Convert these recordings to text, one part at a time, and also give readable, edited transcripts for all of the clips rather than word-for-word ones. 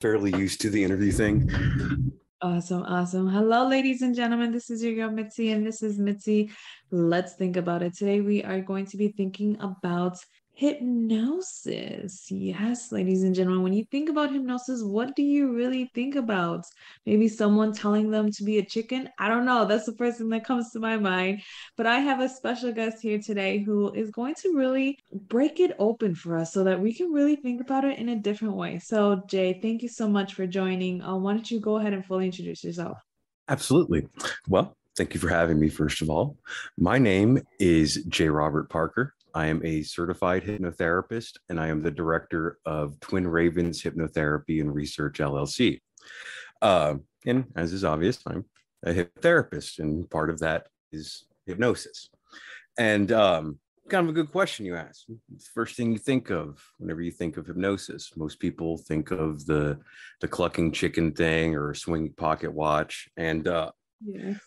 fairly used to the interview thing. Awesome, awesome. Hello, ladies and gentlemen. This is your girl Mitzi, and this is Mitzi. Let's think about it. Today, we are going to be thinking about hypnosis. Yes, ladies and gentlemen, when you think about hypnosis, what do you really think about? Maybe someone telling them to be a chicken? I don't know. That's the first thing that comes to my mind. But I have a special guest here today who is going to really break it open for us so that we can really think about it in a different way. So, Jay, thank you so much for joining. Why don't you go ahead and fully introduce yourself? Absolutely. Well, thank you for having me, first of all. My name is J. Robert Parker. I am a certified hypnotherapist, and I am the director of Twin Ravens Hypnotherapy and Research, LLC. And as is obvious, I'm a hypnotherapist, and part of that is hypnosis. And kind of a good question you asked. It's the first thing you think of whenever you think of hypnosis. Most people think of the clucking chicken thing or a swinging pocket watch. And Yes.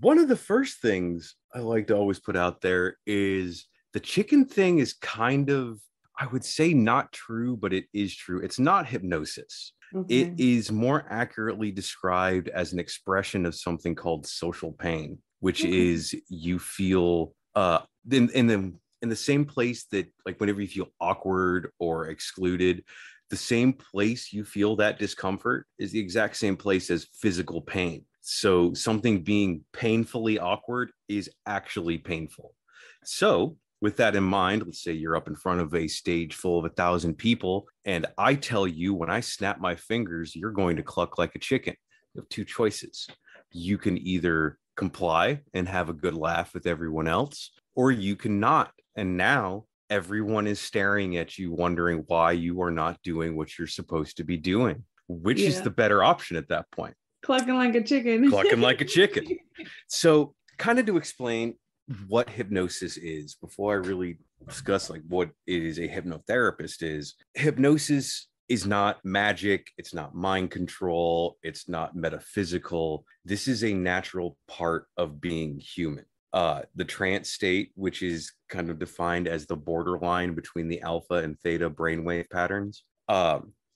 one of the first things I like to always put out there is the chicken thing is kind of, I would say, not true, but it is true. It's not hypnosis. It Okay. is more accurately described as an expression of something called social pain, which Okay. is you feel in the same place that, like, whenever you feel awkward or excluded, the same place you feel that discomfort is the exact same place as physical pain. So something being painfully awkward is actually painful. So with that in mind, let's say you're up in front of a stage full of 1,000 people, and I tell you, when I snap my fingers, you're going to cluck like a chicken. You have two choices. You can either comply and have a good laugh with everyone else, or you cannot. And now everyone is staring at you, wondering why you are not doing what you're supposed to be doing. Which is Yeah. the better option at that point? Clucking like a chicken. Clucking like a chicken. So, kind of to explain what hypnosis is before I really discuss like what it is a hypnotherapist is. Hypnosis is not magic, it's not mind control, it's not metaphysical. This is a natural part of being human. The trance state, which is kind of defined as the borderline between the alpha and theta brainwave patterns,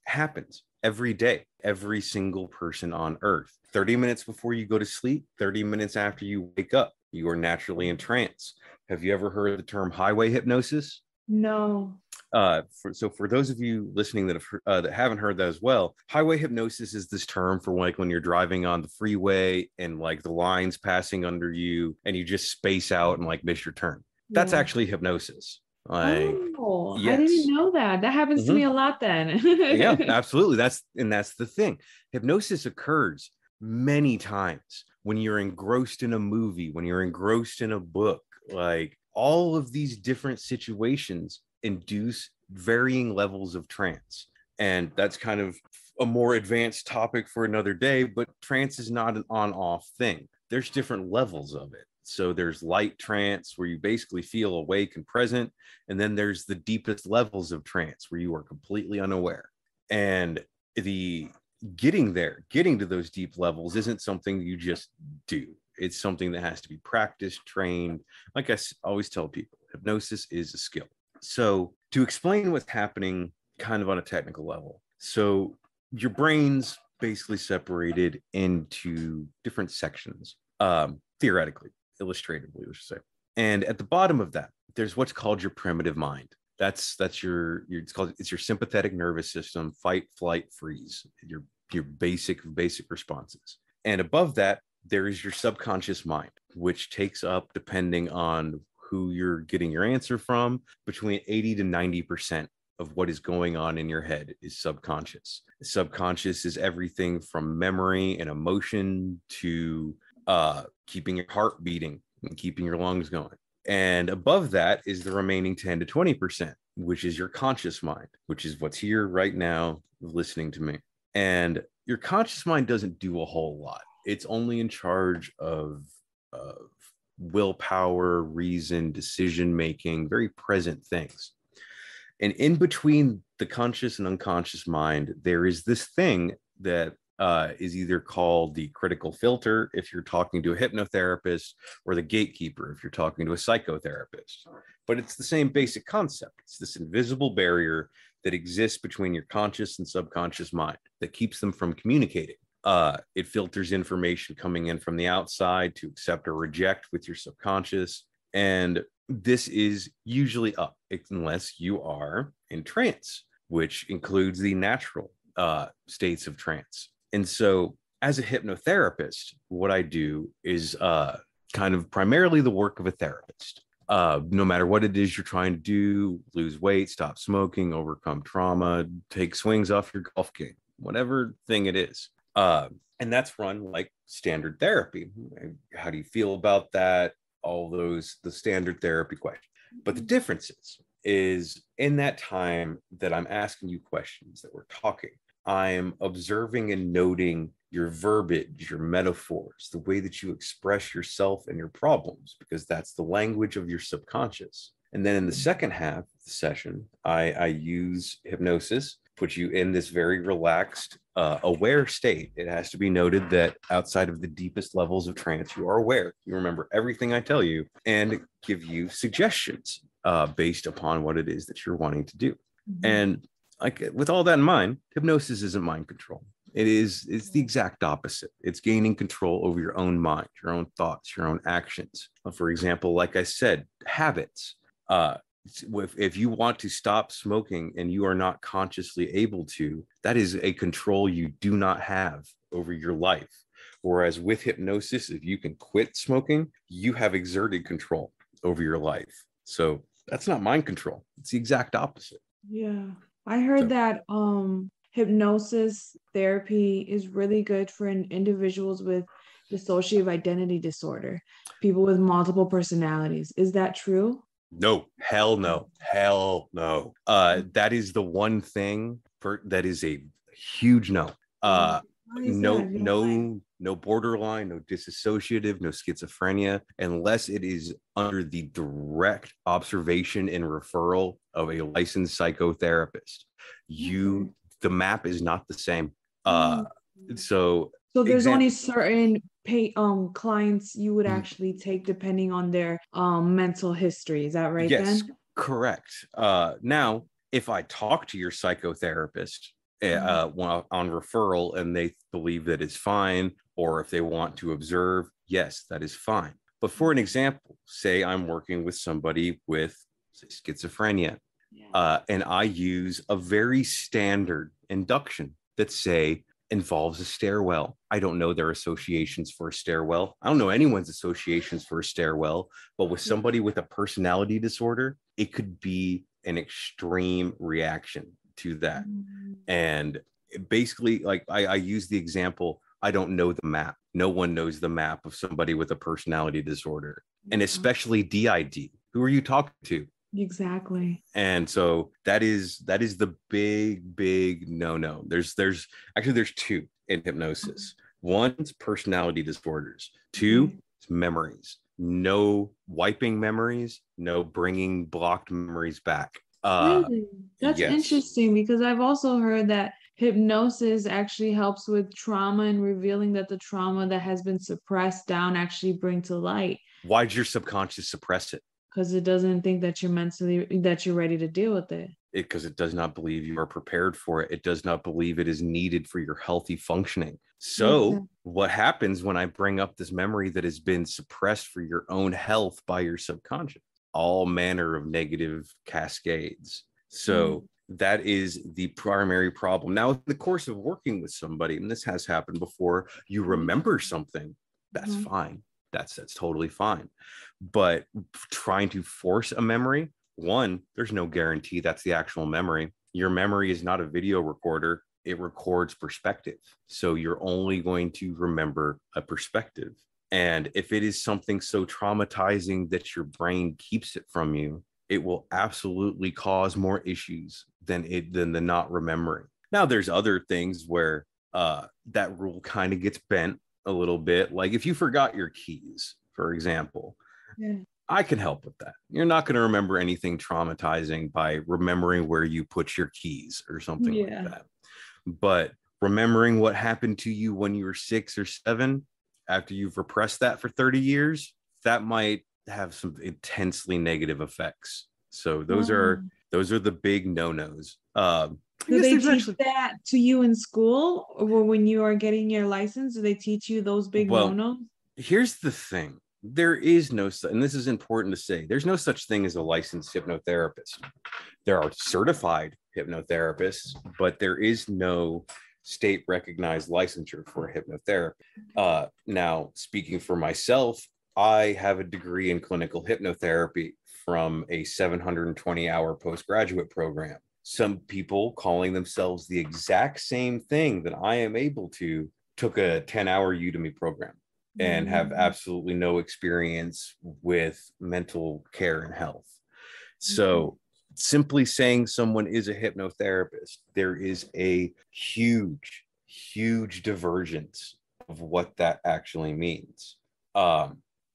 happens every day, every single person on earth. 30 minutes before you go to sleep, 30 minutes after you wake up, you are naturally in trance. Have you ever heard the term highway hypnosis? No. For those of you listening that haven't heard that as well, highway hypnosis is this term for like when you're driving on the freeway and like the lines passing under you and you just space out and like miss your turn. That's Yeah. actually hypnosis. Like, Oh, I didn't yes. know that. That happens to me a Mhm. lot then. Yeah, absolutely. That's the thing. Hypnosis occurs many times when you're engrossed in a movie, when you're engrossed in a book. Like, all of these different situations induce varying levels of trance. And that's kind of a more advanced topic for another day, but trance is not an on-off thing. There's different levels of it. So there's light trance where you basically feel awake and present, and then there's the deepest levels of trance where you are completely unaware. And the getting to those deep levels isn't something you just do. It's something that has to be practiced, trained. Like I always tell people, hypnosis is a skill. So to explain what's happening kind of on a technical level, so your brain's basically separated into different sections, theoretically, illustratively, let's say. And at the bottom of that, there's what's called your primitive mind. That's it's your sympathetic nervous system, fight, flight, freeze, your basic responses. And above that, there is your subconscious mind, which takes up, depending on who you're getting your answer from, between 80 to 90% of what is going on in your head is subconscious. Subconscious is everything from memory and emotion to keeping your heart beating and keeping your lungs going. And above that is the remaining 10 to 20%, which is your conscious mind, which is what's here right now listening to me. And your conscious mind doesn't do a whole lot. It's only in charge of willpower, reason, decision making, very present things. And in between the conscious and unconscious mind, there is this thing that is either called the critical filter if you're talking to a hypnotherapist, or the gatekeeper if you're talking to a psychotherapist. But it's the same basic concept. It's this invisible barrier that exists between your conscious and subconscious mind that keeps them from communicating. It filters information coming in from the outside to accept or reject with your subconscious. And this is usually up unless you are in trance, which includes the natural states of trance. And so as a hypnotherapist, what I do is kind of primarily the work of a therapist. No matter what it is you're trying to do, lose weight, stop smoking, overcome trauma, take swings off your golf game, whatever thing it is. And that's run like standard therapy. How do you feel about that? All those, the standard therapy questions. But the difference is in that time that I'm asking you questions, that we're talking, I'm observing and noting your verbiage, your metaphors, the way that you express yourself and your problems, because that's the language of your subconscious. And then in the second half of the session, I use hypnosis, put you in this very relaxed, aware state. It has to be noted that outside of the deepest levels of trance, you are aware. You remember everything I tell you and give you suggestions based upon what it is that you're wanting to do. Mm-hmm. And like with all that in mind, hypnosis isn't mind control. It's the exact opposite. It's gaining control over your own mind, your own thoughts, your own actions. For example, like I said, habits. If you want to stop smoking and you are not consciously able to, that is a control you do not have over your life. Whereas with hypnosis, if you can quit smoking, you have exerted control over your life. So that's not mind control. It's the exact opposite. Yeah. I heard that hypnosis therapy is really good for individuals with dissociative identity disorder, people with multiple personalities. Is that true? No, hell no. That is the one thing that is a huge no. No borderline, no dissociative, no schizophrenia, unless it is under the direct observation and referral of a licensed psychotherapist. The map is not the same. So there's only certain clients you would actually take depending on their mental history. Is that right? Yes, then? Correct. Now, if I talk to your psychotherapist on referral and they believe that it's fine, or if they want to observe, yes, that is fine. But for an example, say I'm working with somebody with schizophrenia, and I use a very standard induction that involves a stairwell. I don't know their associations for a stairwell. I don't know anyone's associations for a stairwell, but with somebody with a personality disorder, it could be an extreme reaction to that. And basically, like I use the example, I don't know the map. No one knows the map of somebody with a personality disorder, and especially DID. Who are you talking to? Exactly. And so that is the big no. There's two in hypnosis. One is personality disorders. Two is memories. No wiping memories, no bringing blocked memories back. Really? That's interesting, because I've also heard that hypnosis actually helps with trauma and revealing that the trauma that has been suppressed down actually bring to light. Why'd your subconscious suppress it? Because it doesn't think that you're ready to deal with it. Because it does not believe you are prepared for it. It does not believe it is needed for your healthy functioning. So what happens when I bring up this memory that has been suppressed for your own health by your subconscious? All manner of negative cascades. So that is the primary problem. Now, in the course of working with somebody, and this has happened before, you remember something, that's fine. That's totally fine. But trying to force a memory, one, there's no guarantee that's the actual memory. Your memory is not a video recorder. It records perspective. So you're only going to remember a perspective. And if it is something so traumatizing that your brain keeps it from you, it will absolutely cause more issues than the not remembering. Now, there's other things where that rule kind of gets bent a little bit. Like if you forgot your keys, for example, I can help with that. You're not going to remember anything traumatizing by remembering where you put your keys or something like that. But remembering what happened to you when you were 6 or 7, after you've repressed that for 30 years, that might have some intensely negative effects. So those are the big no-nos. I Do guess they there's teach actually, that to you in school or when you are getting your license? Do they teach you those big well, no-nos? here's the thing. There is no, and this is important to say, there's no such thing as a licensed hypnotherapist. There are certified hypnotherapists, but there is no state recognized licensure for hypnotherapy. Now, speaking for myself, I have a degree in clinical hypnotherapy from a 720-hour postgraduate program. Some people calling themselves the exact same thing that I am able to took a 10-hour Udemy program and have Mm-hmm. absolutely no experience with mental care and health. So simply saying someone is a hypnotherapist, there is a huge, huge divergence of what that actually means.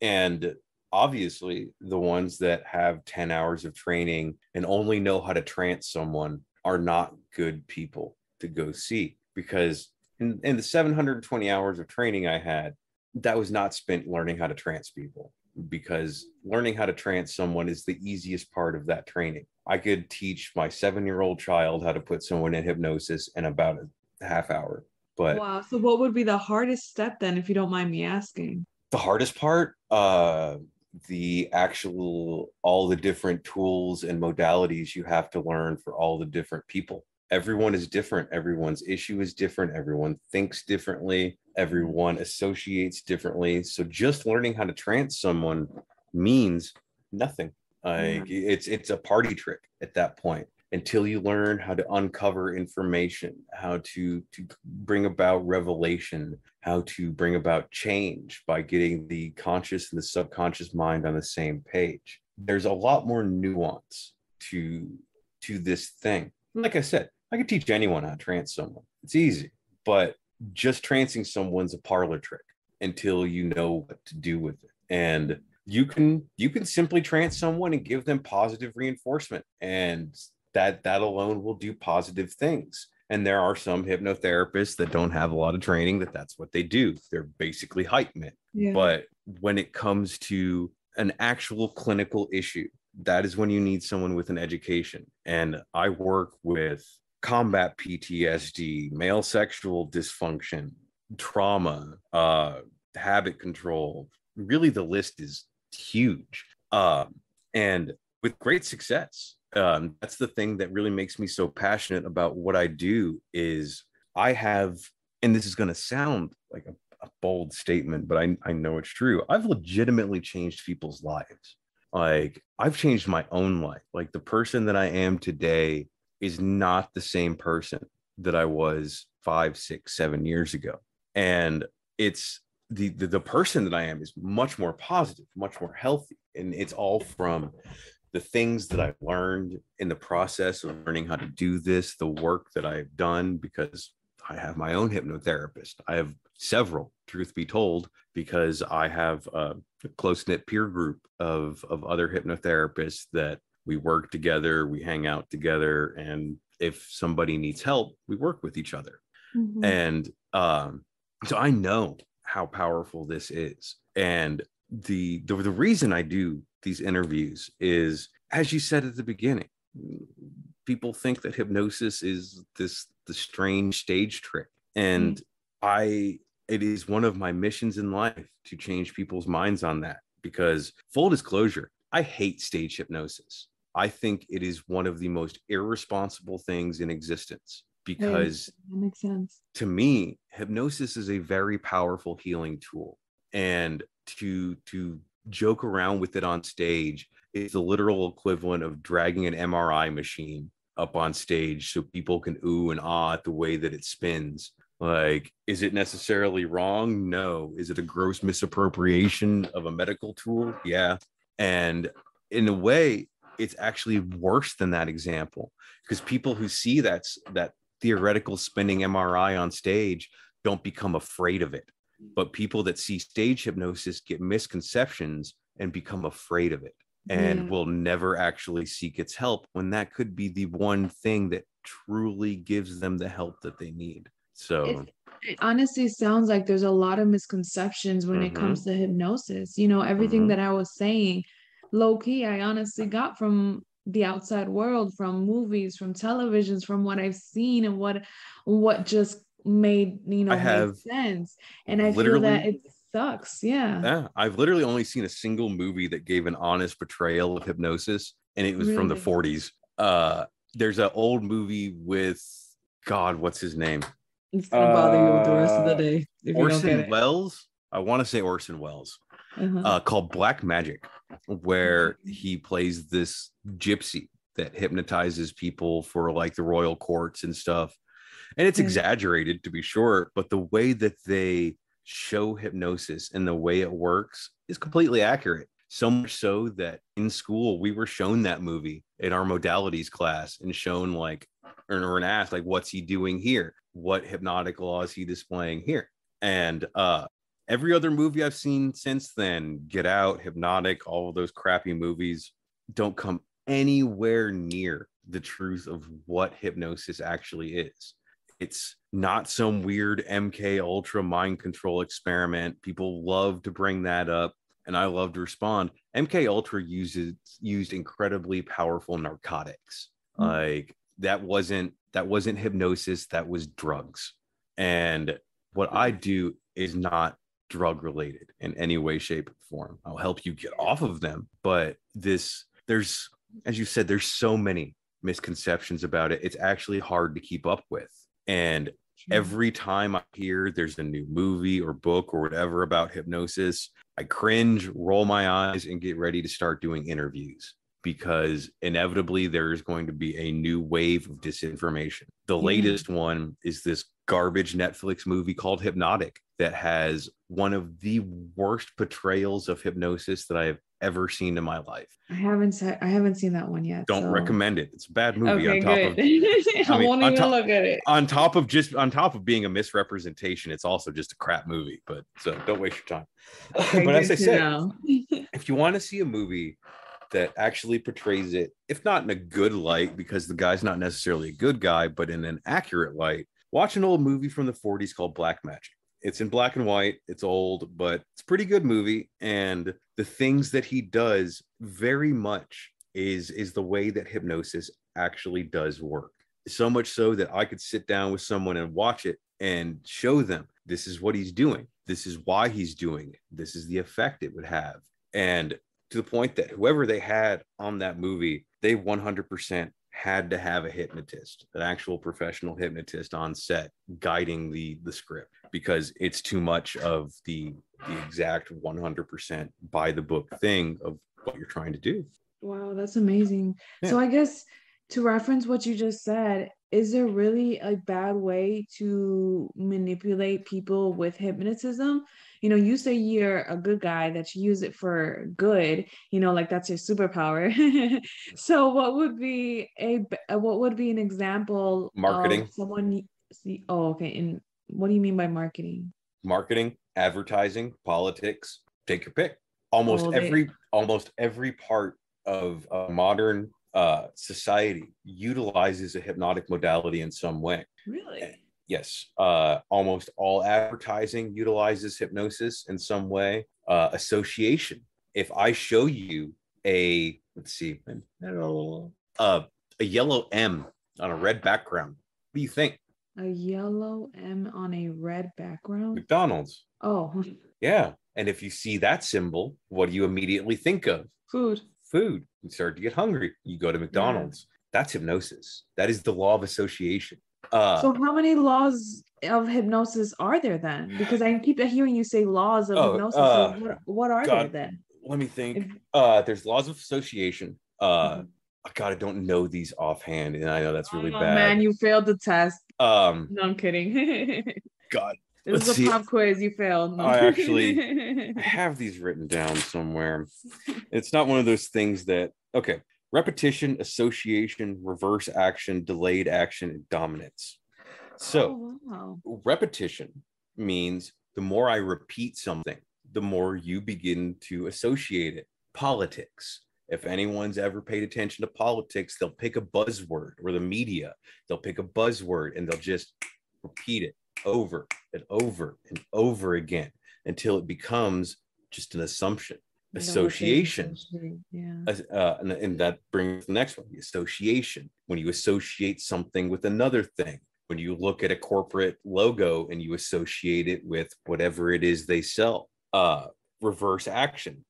And obviously, the ones that have 10 hours of training and only know how to trance someone are not good people to go see, because in the 720 hours of training I had, that was not spent learning how to trance people, because learning how to trance someone is the easiest part of that training. I could teach my 7-year-old child how to put someone in hypnosis in about a half hour. But Wow. So what would be the hardest step then, if you don't mind me asking? the hardest part, the actual, all the different tools and modalities you have to learn for all the different people. Everyone is different. Everyone's issue is different. Everyone thinks differently. Everyone associates differently. So just learning how to trance someone means nothing. Yeah. Like it's a party trick at that point, until you learn how to uncover information, how to bring about revelation, how to bring about change by getting the conscious and the subconscious mind on the same page. There's a lot more nuance to this thing. Like I said, I could teach anyone how to trance someone. It's easy, but just trancing someone's a parlor trick until you know what to do with it. And you can simply trance someone and give them positive reinforcement, and that alone will do positive things. And there are some hypnotherapists that don't have a lot of training, that's what they do. They're basically hype men. Yeah. But when it comes to an actual clinical issue, that is when you need someone with an education. And I work with combat PTSD, male sexual dysfunction, trauma, habit control. Really, the list is huge, and with great success. That's the thing that really makes me so passionate about what I do. Is I have, and this is going to sound like a bold statement, but I know it's true. I've legitimately changed people's lives. Like, I've changed my own life. Like, the person that I am today is not the same person that I was 5, 6, 7 years ago. And it's the person that I am is much more positive, much more healthy. And it's all from the things that I've learned in the process of learning how to do this, the work that I've done, because I have my own hypnotherapist. I have several, truth be told, because I have a close-knit peer group of other hypnotherapists that we work together, we hang out together, and if somebody needs help, we work with each other. Mm-hmm. And so I know how powerful this is. And the reason I do these interviews is, as you said at the beginning, people think that hypnosis is the strange stage trick. And I it is one of my missions in life to change people's minds on that, because full disclosure, I hate stage hypnosis. I think it is one of the most irresponsible things in existence, because That makes sense. to me, hypnosis is a very powerful healing tool. And to joke around with it on stage is the literal equivalent of dragging an MRI machine up on stage so people can ooh and ah at the way that it spins. Like, is it necessarily wrong? No. Is it a gross misappropriation of a medical tool? Yeah. And in a way, it's actually worse than that example, because people who see that theoretical spinning MRI on stage don't become afraid of it. But people that see stage hypnosis get misconceptions and become afraid of it, and Yeah. will never actually seek its help, when that could be the one thing that truly gives them the help that they need. So, It honestly sounds like there's a lot of misconceptions when it mm-hmm, comes to hypnosis. You know, everything mm-hmm, that I was saying, low key, I honestly got from the outside world, from movies, from televisions, from what I've seen, and what just made, I made have sense. And I feel that literally, it sucks. Yeah. yeah, I've literally only seen a single movie that gave an honest portrayal of hypnosis, and it was from the Really. 40s. There's an old movie with, God, what's his name? It's gonna bother you the rest of the Uh, day if you don't get Orson it. Welles. I want to say Orson Welles. Uh-huh. Called Black Magic, where Okay. he plays this gypsy that hypnotizes people for like the royal courts and stuff. And it's Okay. exaggerated to be sure, but the way that they show hypnosis and the way it works is completely accurate. So much so that in school we were shown that movie in our modalities class and shown like, or asked like, what's he doing here? What hypnotic law is he displaying here? And every other movie I've seen since then, Get Out, Hypnotic, all of those crappy movies, don't come anywhere near the truth of what hypnosis actually is. It's not some weird MK Ultra mind control experiment. People love to bring that up, and I love to respond. MK Ultra used incredibly powerful narcotics. Like that wasn't hypnosis, that was drugs. And what I do is not drug related in any way, shape, or form. I'll help you get off of them. But there's, as you said, there's so many misconceptions about it. It's actually hard to keep up with. And True. every time I hear there's a new movie or book or whatever about hypnosis, I cringe, roll my eyes, and get ready to start doing interviews because inevitably there is going to be a new wave of disinformation. The Yeah. latest one is this garbage Netflix movie called Hypnotic that has one of the worst portrayals of hypnosis that I have ever seen in my life. I haven't seen that one yet. Don't So recommend it. It's a bad movie on okay, top good. of, I I mean, won't even look at it. on top of being a misrepresentation, it's also just a crap movie. But so don't waste your time. Okay, But as good I to said, know. if you want to see a movie that actually portrays it, if not in a good light, because the guy's not necessarily a good guy, but in an accurate light, watch an old movie from the 40s called Black Magic. It's in black and white. It's old, but it's a pretty good movie. And the things that he does very much is the way that hypnosis actually does work. So much so that I could sit down with someone and watch it and show them this is what he's doing. This is why he's doing it. This is the effect it would have. And to the point that whoever they had on that movie, they 100% had to have a hypnotist, an actual professional hypnotist on set guiding the script because it's too much of the exact 100% by the book thing of what you're trying to do. Wow, that's amazing. Yeah. So I guess to reference what you just said, is there really a bad way to manipulate people with hypnotism? You say you're a good guy, that you use it for good, like that's your superpower. So what would be an example of Marketing, someone see, oh, okay. And what do you mean by marketing? advertising, politics, take your pick. Oh, Almost every part of modern society utilizes a hypnotic modality in some way. really? Yes, almost all advertising utilizes hypnosis in some way. Association. If I show you let's see, a yellow M on a red background, what do you think? A yellow M on a red background? McDonald's. Oh, Yeah. And if you see that symbol, what do you immediately think of? food. Food. You start to get hungry. You go to Yeah. McDonald's. That's hypnosis. That is the law of association. So how many laws of hypnosis are there then? Because I keep hearing you say laws of Oh, hypnosis. So what are there God, then? let me think. If, There's laws of association. Mhm. God, I don't know these offhand, and I know that's really Oh bad. man, you failed the test. Um, No, I'm kidding. God, This let's is a see. pop quiz. You failed. No. I actually have these written down somewhere. It's not one of those things that, okay, repetition, association, reverse action, delayed action, and dominance. So, Oh wow. repetition means the more I repeat something, the more you begin to associate it. Politics. If anyone's ever paid attention to politics, they'll pick a buzzword, or the media, they'll pick a buzzword and they'll just repeat it over and over and over again until it becomes just an assumption. And what they Association. associate. Yeah. And that brings the next one, the association. When you associate something with another thing, when you look at a corporate logo and you associate it with whatever it is they sell. Reverse action.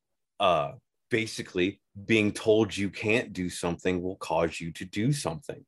Basically, being told you can't do something will cause you to do something.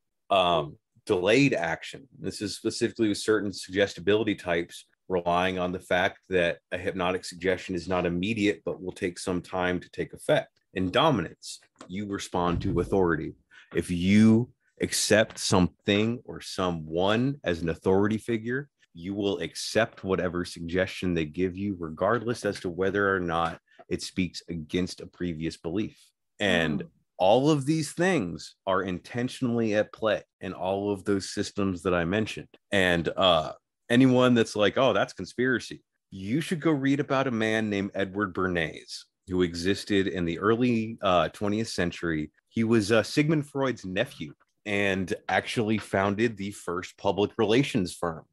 Delayed action. This is specifically with certain suggestibility types, relying on the fact that a hypnotic suggestion is not immediate, but will take some time to take effect. In dominance, you respond to authority. If you accept something or someone as an authority figure, you will accept whatever suggestion they give you, regardless as to whether or not it speaks against a previous belief. And all of these things are intentionally at play in all of those systems that I mentioned. And anyone that's like, oh, that's conspiracy, you should go read about a man named Edward Bernays, who existed in the early 20th century. He was Sigmund Freud's nephew and actually founded the first public relations firm.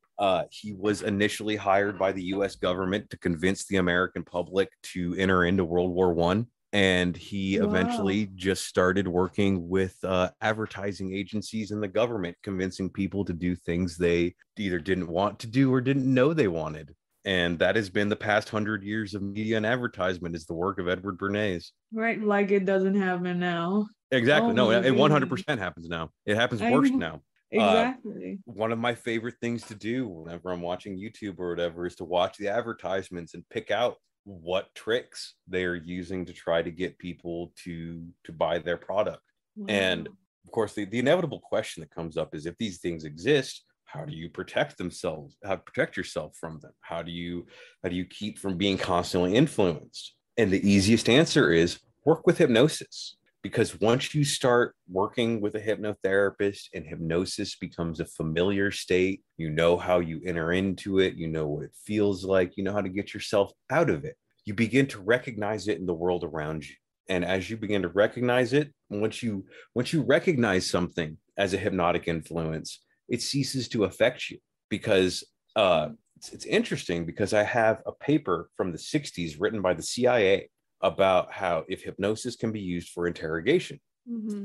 He was initially hired by the U.S. government to convince the American public to enter into World War I. And he eventually just started working with advertising agencies and the government, convincing people to do things they either didn't want to do or didn't know they wanted. And that has been the past 100 years of media and advertisement, is the work of Edward Bernays. Right, like it doesn't happen now. Exactly. Oh No, my it goodness. 100% happens now. It happens I worse know. now. Exactly. One of my favorite things to do whenever I'm watching YouTube or whatever is to watch the advertisements and pick out what tricks they are using to try to get people to buy their product. Wow. And of course, the inevitable question that comes up is, if these things exist, how do you protect themselves? How to protect yourself from them? How do you keep from being constantly influenced? And the easiest answer is work with hypnosis. Because once you start working with a hypnotherapist and hypnosis becomes a familiar state, you know how you enter into it, you know what it feels like, you know how to get yourself out of it. You begin to recognize it in the world around you. And as you begin to recognize it, once you recognize something as a hypnotic influence, it ceases to affect you. Because it's interesting, because I have a paper from the 60s written by the CIA about how if hypnosis can be used for interrogation.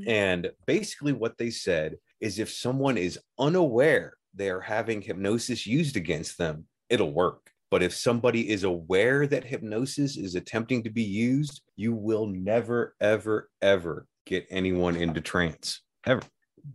And basically what they said is, if someone is unaware they are having hypnosis used against them, it'll work. But if somebody is aware that hypnosis is attempting to be used, you will never, ever, ever get anyone into trance, ever.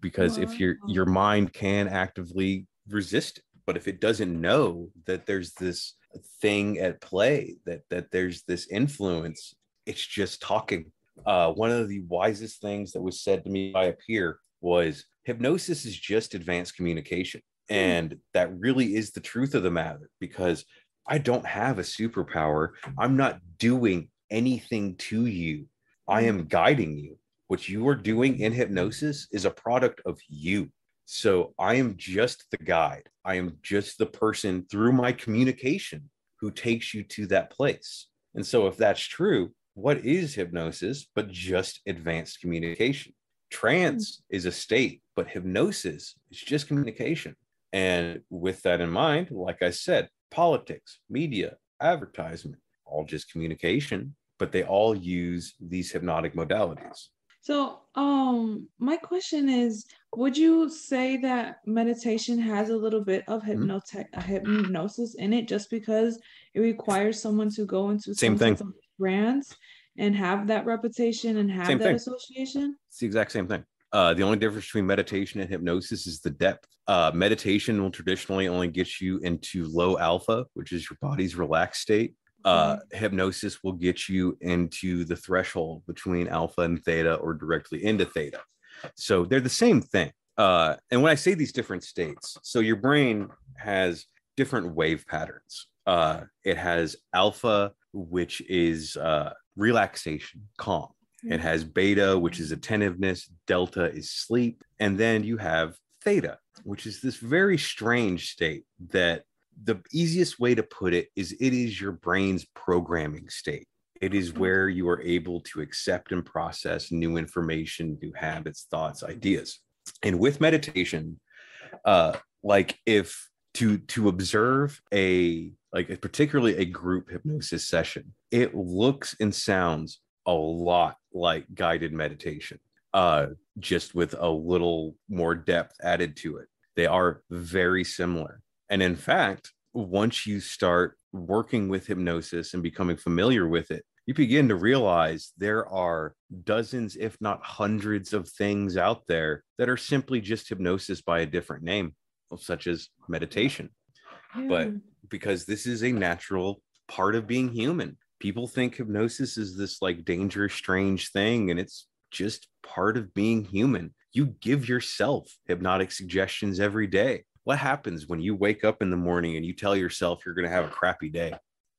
Because if your mind can actively resist it, but if it doesn't know that there's this thing at play, that there's this influence, it's just talking. One of the wisest things that was said to me by a peer was, hypnosis is just advanced communication. And that really is the truth of the matter, because I don't have a superpower. I'm not doing anything to you. I am guiding you. What you are doing in hypnosis is a product of you. So I am just the guide. I am just the person through my communication who takes you to that place. And so if that's true, what is hypnosis but just advanced communication? Trance is a state, but hypnosis is just communication. And with that in mind, like I said, politics, media, advertisement, all just communication, but they all use these hypnotic modalities. So, my question is, would you say that meditation has a little bit of hypnosis in it, just because it requires someone to go into Same some thing. type of trance and have that repetition and have Same that thing. association? It's the exact same thing. The only difference between meditation and hypnosis is the depth. Meditation will traditionally only get you into low alpha, which is your body's relaxed state. Hypnosis will get you into the threshold between alpha and theta, or directly into theta. So they're the same thing. And when I say these different states, so your brain has different wave patterns. It has alpha, which is relaxation, calm. It has beta, which is attentiveness. Delta is sleep. And then you have theta, which is this very strange state that the easiest way to put it is, it is your brain's programming state. It is where you are able to accept and process new information, new habits, thoughts, ideas. And with meditation, like if to observe a like particularly a group hypnosis session, it looks and sounds a lot like guided meditation, just with a little more depth added to it. They are very similar. And in fact, once you start working with hypnosis and becoming familiar with it, you begin to realize there are dozens, if not hundreds, of things out there that are simply just hypnosis by a different name, such as meditation. Yeah. But because this is a natural part of being human, people think hypnosis is this like dangerous, strange thing, and it's just part of being human. You give yourself hypnotic suggestions every day. What happens when you wake up in the morning and you tell yourself you're going to have a crappy day?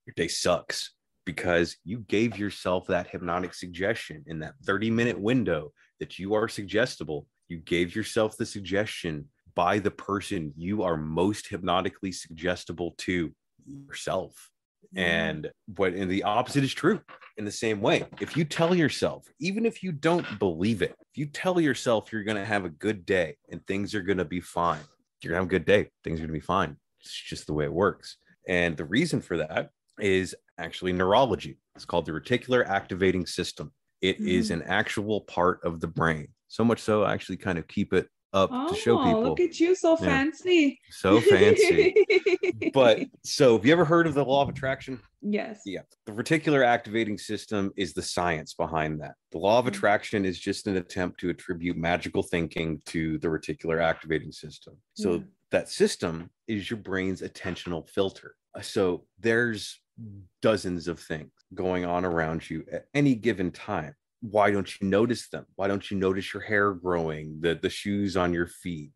Your day sucks because you gave yourself that hypnotic suggestion in that 30-minute window that you are suggestible. You gave yourself the suggestion by the person you are most hypnotically suggestible to, yourself. And the opposite is true in the same way. If you tell yourself, even if you don't believe it, if you tell yourself you're going to have a good day and things are going to be fine, you're going to have a good day, things are going to be fine. It's just the way it works. And the reason for that is actually neurology. It's called the reticular activating system. It is an actual part of the brain. So much so, I actually kind of keep it up to show people. Look at you, so fancy. So fancy. But so have you ever heard of the law of attraction? Yes. Yeah. The reticular activating system is the science behind that. The law of attraction is just an attempt to attribute magical thinking to the reticular activating system. So that system is your brain's attentional filter. So there's dozens of things going on around you at any given time. Why don't you notice them? Why don't you notice your hair growing, the shoes on your feet,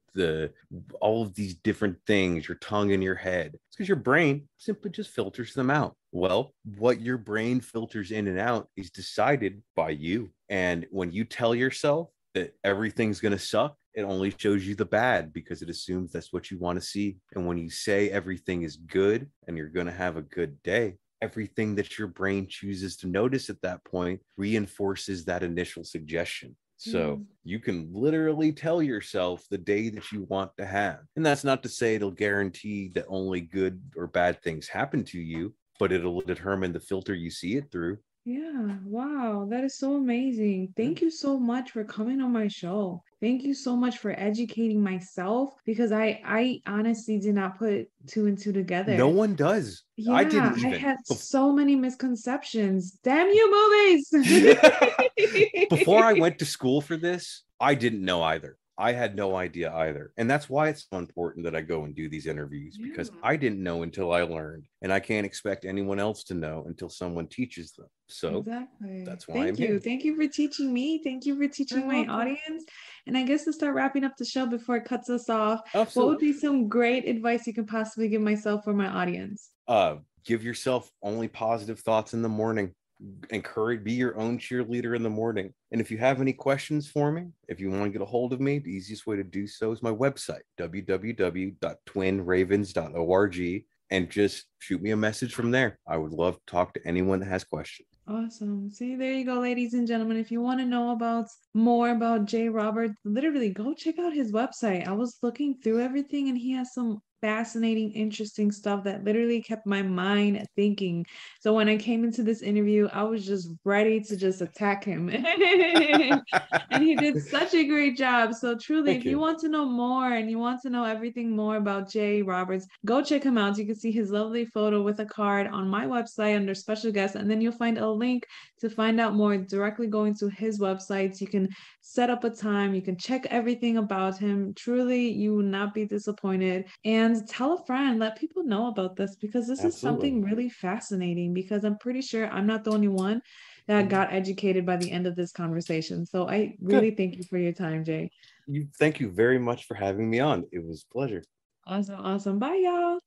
all of these different things, your tongue in your head? It's because your brain simply just filters them out. Well, what your brain filters in and out is decided by you. And when you tell yourself that everything's going to suck, it only shows you the bad because it assumes that's what you want to see. And when you say everything is good and you're going to have a good day, everything that your brain chooses to notice at that point reinforces that initial suggestion. So you can literally tell yourself the day that you want to have. And that's not to say it'll guarantee that only good or bad things happen to you, but it'll determine the filter you see it through. Yeah, wow, that is so amazing. Thank you so much for coming on my show. Thank you so much for educating myself because I honestly did not put two and two together. No one does. Yeah, I didn't even. I had so many misconceptions. Damn you, movies. Before I went to school for this, I didn't know either. I had no idea either. And that's why it's so important that I go and do these interviews because I didn't know until I learned. And I can't expect anyone else to know until someone teaches them. So that's why I'm here. Thank you for teaching me. Thank you for teaching my audience. And I guess to start wrapping up the show before it cuts us off, what would be some great advice you can possibly give myself or my audience? Give yourself only positive thoughts in the morning. Be your own cheerleader in the morning. And if you have any questions for me, if you want to get a hold of me, the easiest way to do so is my website, www.twinravens.org, and just shoot me a message from there. I would love to talk to anyone that has questions. Awesome. See, there you go, ladies and gentlemen. If you want to know more about Jay Roberts, literally go check out his website. I was looking through everything and he has some fascinating, interesting stuff that literally kept my mind thinking. So when I came into this interview, I was just ready to just attack him. And he did such a great job. So truly, if you want to know more and you want to know everything more about Jay Roberts, go check him out. You can see his lovely photo with a card on my website under special guests, and then you'll find a link to find out more directly going to his websites. You can set up a time, you can check everything about him. Truly, you will not be disappointed. And tell a friend, let people know about this because this is something really fascinating, because I'm pretty sure I'm not the only one that got educated by the end of this conversation. So I really thank you for your time, Jay. Thank you very much for having me on. It was a pleasure. Awesome. Bye, y'all.